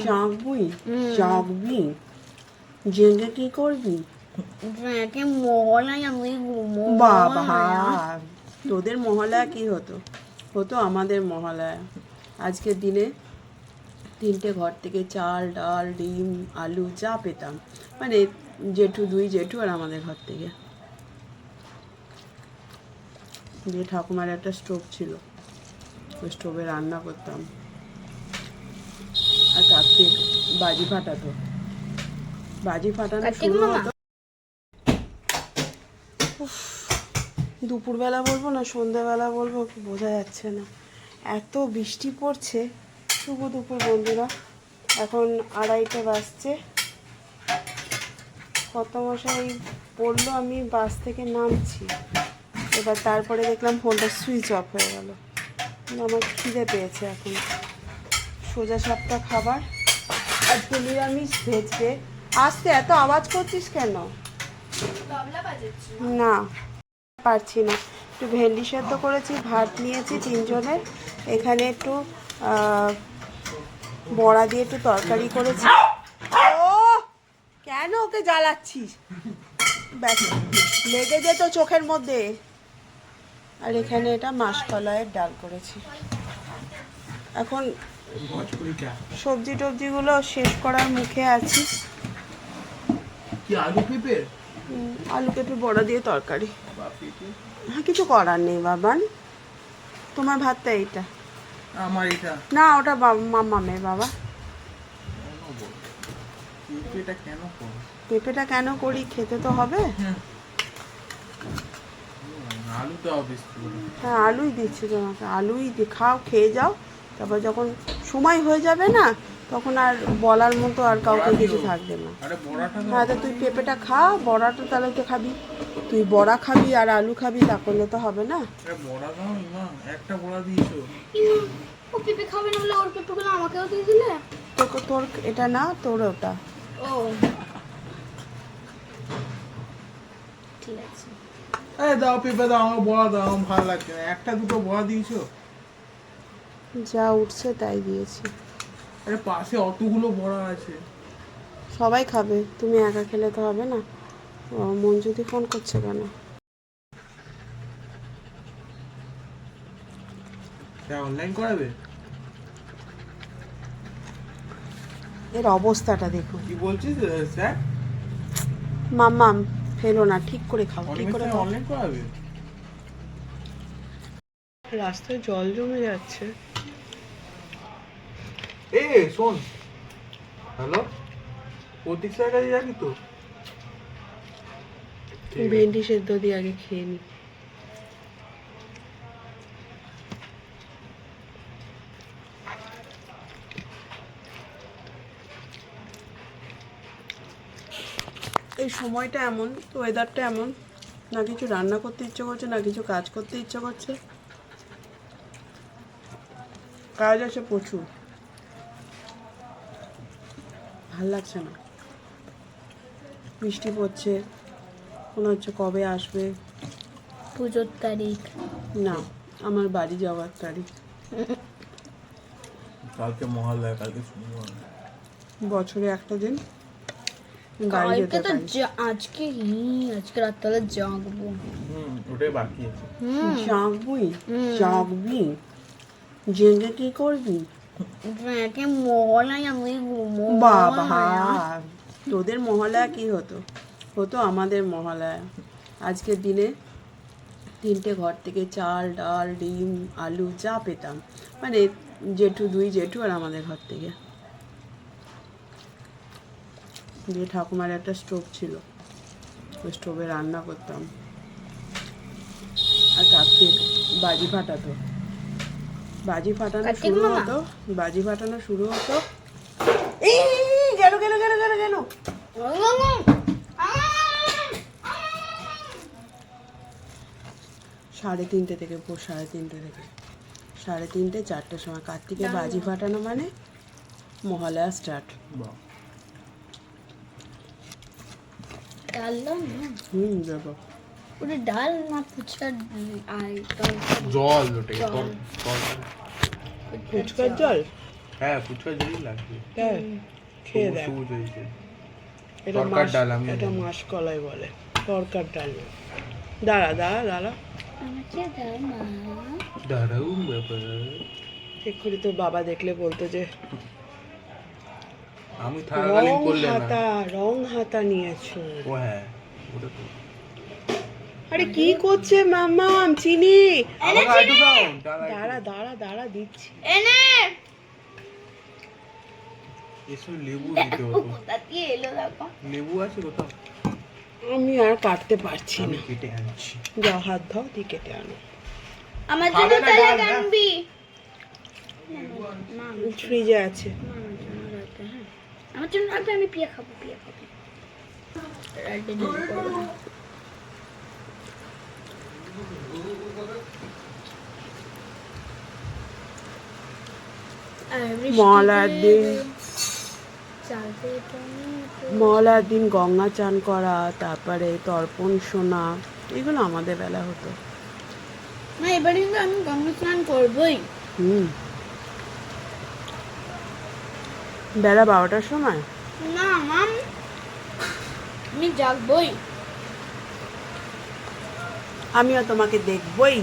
জাগবি জাগবি জেগে কি করবি? বাবা, তোদের মহালয়া কি হতো? হতো আমাদের মহালয়া। আজকের দিনে 3টে ঘর থেকে চাল, ডাল, ডিম, আলু যা পেতাম, মানে দুই জেঠু আর আমাদের ঘর থেকে। যে ঠাকুমার একটা স্টোভ ছিল, ওই স্টোভে রান্না করতাম। আর কার্তিক বাজি ফাটাতো, বাজি ফাটানো শুরু হতো। দুপুরবেলা বলবো না সন্ধ্যাবেলা বলবো বোঝা যাচ্ছে না, এত বৃষ্টি পড়ছে। শুভ দুপুর বন্ধুরা, এখন 2:30 বাজছে। কর্তামশাই বললো আমি বাস থেকে নামছি, এবার তারপরে দেখলাম ফোনটা সুইচ অফ হয়ে গেল। আমার খিদে পেয়েছে এখন, সোজা সাপটা খাবার। আজকে নিরামিষ ভেজবে। আসতে এত আওয়াজ করছিস কেন? না পারছি না। একটু ভেন্ডি সেদ্ধ করেছি, ভাত নিয়েছি 3 জনের। এখানে একটু বড়া দিয়ে একটু তরকারি করেছি। ও কেন ওকে জ্বালাচ্ছিস? ব্যাস লেগে যেত চোখের মধ্যে। আর এখানে এটা মাসকলাইয়ের ডাল করেছি। এখন সবজি টবজিগুলো শেষ করার মুখে আছি। আলু পেঁপে বড়া দিয়ে তরকারি। হ্যাঁ, কিছু করার নেই বাবান। তোমার ভাতটা এইটা, আমার এটা না ওটা মামামের বাবা। পেঁপেটা কেন করি? খেতে তো হবে। হ্যাঁ আলুই দিচ্ছি তোমাকে, আলুই খাও, খেয়ে যাও। তারপর যখন সময় হয়ে যাবে না, তখন আর বলার মতো আর কাউকে কিছু থাকবে না। হ্যাঁ তো তুই পেঁপেটা খা, বড়াটা তাহলে তো খাবি। তুই বড়া খাবি আর আলু খাবি, তা করলে তো হবে না। একটা বড়া দিয়েছো, ও পেঁপে খাবে না বলে ওর পেঁপেগুলো আমাকেও দিয়ে দিলে। তোর এটা না, তোর ওটা। ও ঠিক আছে, দাও পেঁপে দাও, আমার বড়া দাও, আমার ভালো লাগছে না। একটা দুটো বড়া দিয়েছো, যা উঠছে তাই দিয়েছি। আরে পাশে অতগুলো বড়া আছে। সবাই খাবে, তুমি একা খেলে তো হবে না। মঞ্জুদি ফোন করছে কেন? অনলাইন করাবে? এর অবস্থাটা দেখুন। কি বলছিস স্যার? মাম্মাম ফেলো না, ঠিক করে খাও, ঠিক করে খাও। অনলাইন করাবে? রাস্তায় জল জমে যাচ্ছে। শোন, হ্যালো, প্রতীক স্যার কাছে যাবি তো? ভেন্ডি সেদ্ধ দিয়ে আগে খেয়ে নি। এই সময়টা এমন, ওয়েদারটা এমন, না কিছু রান্না করতে ইচ্ছে করছে, না কিছু কাজ করতে ইচ্ছে করছে। কাজ আছে প্রচুর, ভাল লাগছে না। বৃষ্টি পড়ছে, মনে হচ্ছে কবে আসবে। পুজোর তারিখ না, আমার বাড়ি যাওয়ার তারিখ। কালকে মহালয়া, কালকে শুনবো। বছরে একটা দিন বাড়ি যেতে পারি। আজকে রাতবেলা জাগবো। ওটাই বাকি আছে। জাগবি জেগে কি করবি? বাবা, তোদের মহালয়া কি হতো? হতো আমাদের মহালয়া। আজকের দিনে 3টে ঘর থেকে চাল, ডাল, ডিম, আলু যা পেতাম, মানে দুই জেঠু আর আমাদের ঘর থেকে। যে ঠাকুমার একটা স্টোভ ছিল, ওই স্টোভে রান্না করতাম। আর কার্তিক বাজি ফাটাতো, বাজি ফাটানো শুরু হতো, বাজি ফাটানো শুরু হতো। এই গেল গেল গেল গেল গেল। 3:30 থেকে 3:30 4টের সময় কার্তিকের বাজি ফাটানো মানে মহালয়া স্টার্ট। ডাল দাও না। দেবো। ওটা ডাল না ফুচকা? জল, ফুচকার জল? হ্যাঁ ফুচকা জেলি লাগবে। তাই খেয়ে দেখ। সবুজ হয়েছে। এটা তরকার ডাল আমি এটা জানি। মাসকলাই বলে, তরকার ডাল না। দাঁড়া দাঁড়া দাঁড়া, আমাকে দাও মা। দারুণ ব্যাপার। এক্ষুনি তো বাবা দেখলে বলতো যে আমি থাকাকালীন রং করলে না। হাতা, রং হাতা নিয়েছো। ও হ্যাঁ ওটা তো। আরে কি করছে মামাম? চিনি। আমাকে আইটু দাও। ডাল আইটু। দাঁড়া দাঁড়া দাঁড়া দিচ্ছি। এনে এসব লেবু দিতে হতো। কোথা দিয়ে এলো দেখো। লেবু আছে কোথাও? আমি আর কাটতে পারছি আমি না। কেটে আনছি। যাও হাত ধাও, দিয়ে কেটে আনো। আমার খাবে জন্য না তাহলে ডাল, হ্যাঁ? আনবি। মা ফ্রিজে আছে। আমার জন্য রাখবে, হ্যাঁ আমার জন্য রাখবে, আমি পিয়া খাবো পিয়া খাবো। রাখবে না, করবো না। আর বৃষ্টিতে মলার দিন, চাঁদে পানি মলার দিন গঙ্গা চান করা, তারপরে তর্পণ শোনা, এগুলো আমাদের বেলা হতো। না এবারে কিন্তু আমি গঙ্গা স্নান করবোই। হুম, বেলা 12টার সময়। না মাম, আমি জাগবই। আমিও তোমাকে দেখবই।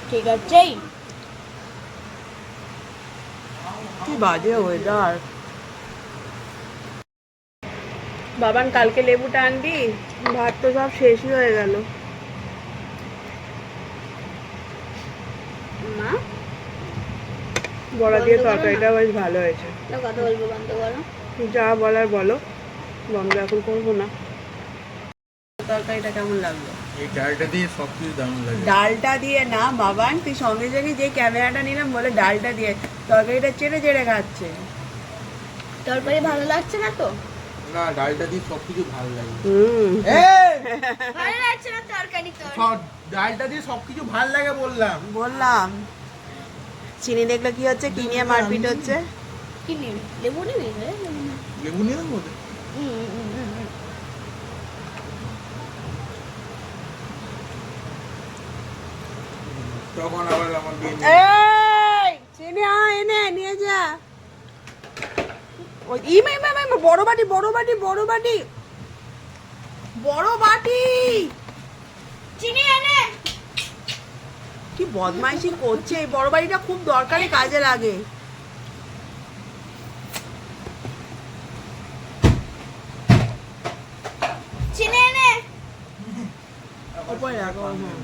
ঠিক আছে। কি বাজে ওয়েদার। বাবান কালকে লেবুটা আনবি? ভাত তো সব শেষই হয়ে গেল। মা বড়া দিয়ে বন্ধ করো না। তরকারিটা বেশ ভালো হয়েছে। তো কথা বলবো বন্ধ করো। যা বলার বলো, বন্ধ এখন করবো না। তরকারিটা কেমন লাগলো? এই ডালটা দিয়ে সব কিছু দারুণ লাগে। ডালটা দিয়ে না বাবান, তুই সঙ্গে সঙ্গে যে ক্যামেরাটা নিলাম বলে ডালটা দিয়ে, তরকারিটা চেড়ে চেড়ে খাচ্ছে। তরকারি ভালো লাগছে না তো? না ডালটা দিয়ে সব কিছু ভালো লাগে। ভালো লাগছে না তরকারি তো? ডালটা দিয়ে সব কিছু ভালো লাগে বললাম। বললাম। চিনি দেখলে কি হচ্ছে, কি নিয়ে মারপিট হচ্ছে? কি নিবি? লেবু নিবি? লেবু নিয়ে দেবো? তখন আবার আমার দিয়ে এই চিনি এনে নিয়ে যা। ওই বড় বাটি বড় বাটি বড় বাটি বড় বাটি। চিনি এনে। কি বদমাইশি করছে, এই বড় বাটিটা খুব দরকারি কাজে লাগে। চিনি এনে। ওপরে রাখো, হ্যাঁ।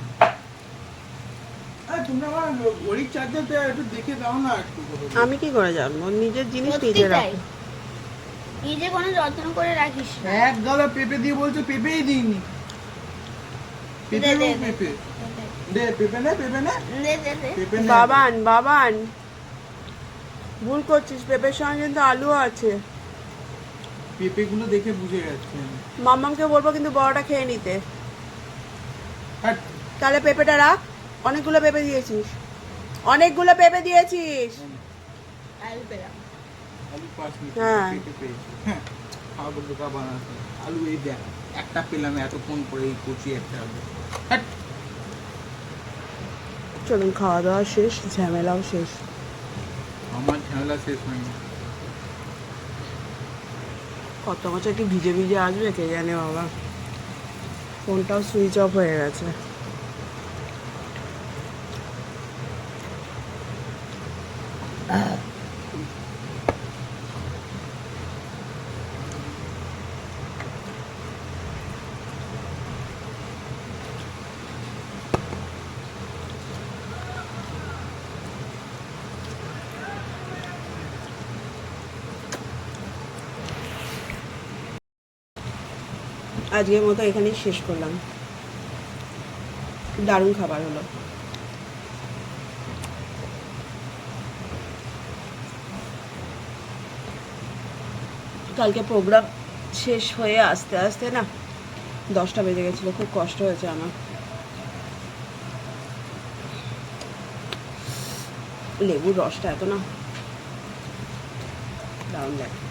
তোমরা আমার ঘড়ির চার্জারটা একটু দেখে দাও না একটু করে। আমি কি করে জানবো? নিজের জিনিস সত্যি নিজে তাই। রাখো। নিজে কোনো যত্ন করে রাখিস না। এক গাদা পেঁপে দিয়ে বলছো, পেঁপেই দিইনি। পেঁপে দে, নে, দে, পেঁপে দে, পেঁপে নে, পেঁপে নে, দে দে দে। পেঁপে নে। বাবান বাবান ভুল করছিস, পেঁপের সঙ্গে কিন্তু আলু আছে। পেঁপেগুলো দেখে বুঝে গেছি আমি। মাম্মামকে বলবো কিন্তু বড়টা খেয়ে নিতে। হাট। তাহলে পেঁপেটা রাখ। অনেকগুলো পেঁপে দিয়েছিস, অনেকগুলো পেঁপে দিয়েছিস। আলু পেলাম। আলু পাঁচ মিনিট হ্যাঁ। পেঁপে পেয়েছি। হ্যাঁ খাওয়াবো বোকা বানাতে। আলু এই দেখ একটা পেলাম এতক্ষণ পরে, এই কচি একটা আলু। হাট। চলুন, খাওয়া দাওয়া শেষ, ঝামেলাও শেষ। আমার ঝামেলা শেষ হয়নি। কত বছর কি ভিজে ভিজে আসবে কে জানে বাবা। ফোনটাও সুইচ অফ হয়ে গেছে। আজকের মতো এখানেই শেষ করলাম। দারুণ খাবার হলো। কালকে প্রোগ্রাম শেষ হয়ে আস্তে আস্তে না 10টা বেজে গেছিলো, খুব কষ্ট হয়েছে আমার। লেবুর রসটা এত না দারুণ লাগে।